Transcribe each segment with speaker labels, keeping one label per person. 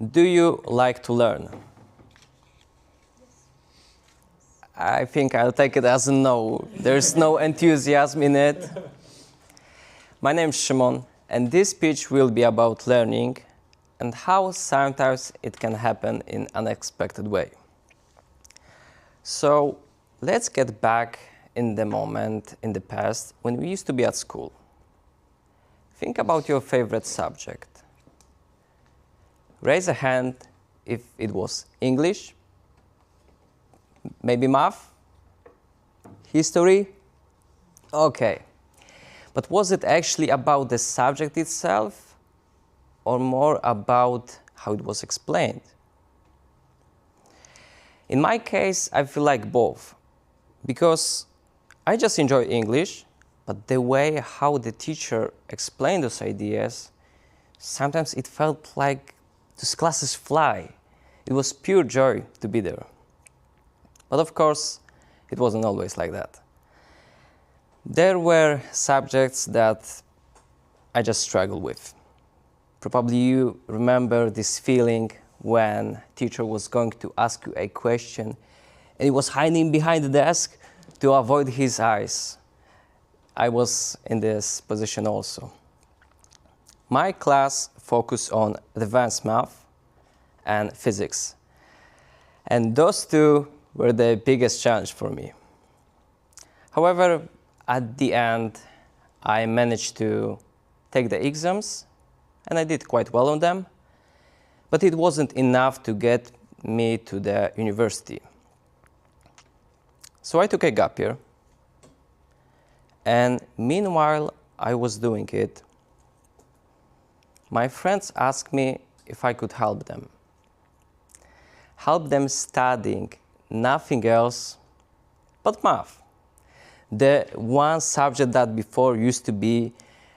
Speaker 1: Do you like to learn? I think I'll take it as a no. There's no enthusiasm in it. My name is Szymon, and this speech will be about learning and how sometimes it can happen in an unexpected way. So let's get back in the moment in the past when we used to be at school. Think about your favorite subject. Raise a hand if it was English, maybe math, history. Okay. But was it actually about the subject itself or more about how it was explained? In my case, I feel like both, because I just enjoy English, but the way how the teacher explained those ideas, sometimes it felt like those classes fly. It was pure joy to be there. But of course, it wasn't always like that. There were subjects that I just struggled with. Probably you remember this feeling when teacher was going to ask you a question and he was hiding behind the desk to avoid his eyes. I was in this position also. My class focused on advanced math and physics. And those two were the biggest challenge for me. However, at the end, I managed to take the exams, and I did quite well on them, but it wasn't enough to get me to the university. So I took a gap year, and meanwhile I was doing it, my friends asked me if I could help them. Help them studying nothing else but math. The one subject that before used to be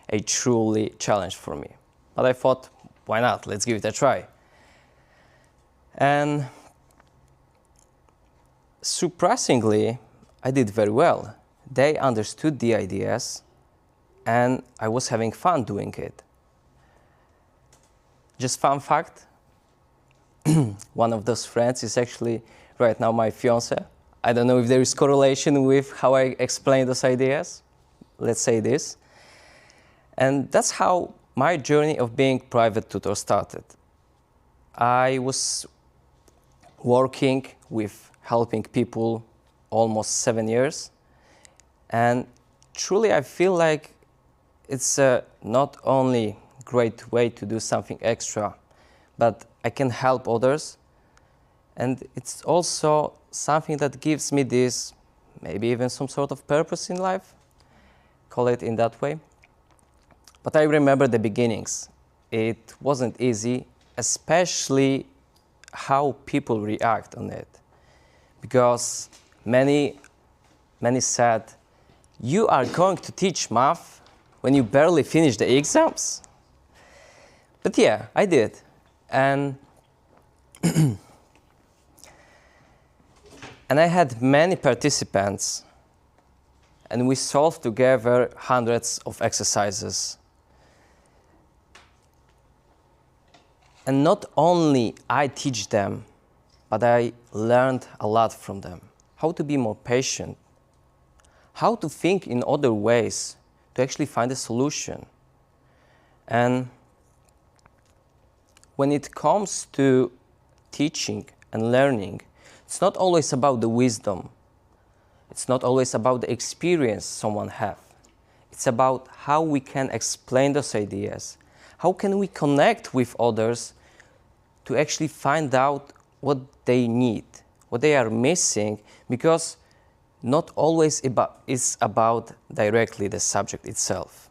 Speaker 1: a truly challenge for me. But I thought, why not? Let's give it a try. And surprisingly, I did very well. They understood the ideas, and I was having fun doing it. Just fun fact, one of those friends is actually right now my fiancé. I don't know if there is correlation with how I explain those ideas. Let's say this. And that's how my journey of being private tutor started. I was working with helping people almost 7 years. And truly I feel like it's not only great way to do something extra, but I can help others. And it's also something that gives me this, maybe even some sort of purpose in life, call it in that way. But I remember the beginnings. It wasn't easy, especially how people react on it. Because many said, you are going to teach math when you barely finish the exams? But yeah, I did. And and I had many participants, and we solved together hundreds of exercises. And not only I teach them, but I learned a lot from them. How to be more patient, how to think in other ways to actually find a solution. And when it comes to teaching and learning, it's not always about the wisdom. It's not always about the experience someone has. It's about how we can explain those ideas. How can we connect with others to actually find out what they need, what they are missing, because not always it's about directly the subject itself.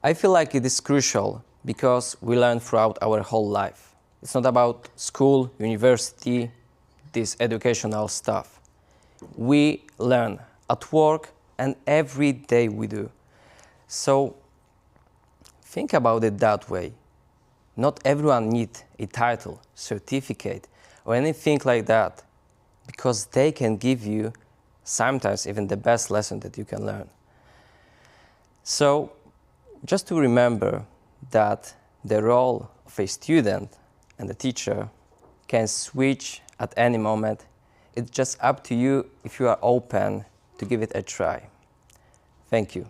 Speaker 1: I feel like it is crucial because we learn throughout our whole life. It's not about school, university, this educational stuff. We learn at work and every day we do. So think about it that way. Not everyone needs a title, certificate, or anything like that, because they can give you sometimes even the best lesson that you can learn. So just to remember that The role of a student and a teacher can switch at any moment. It's just up to you if you are open to give it a try. Thank you.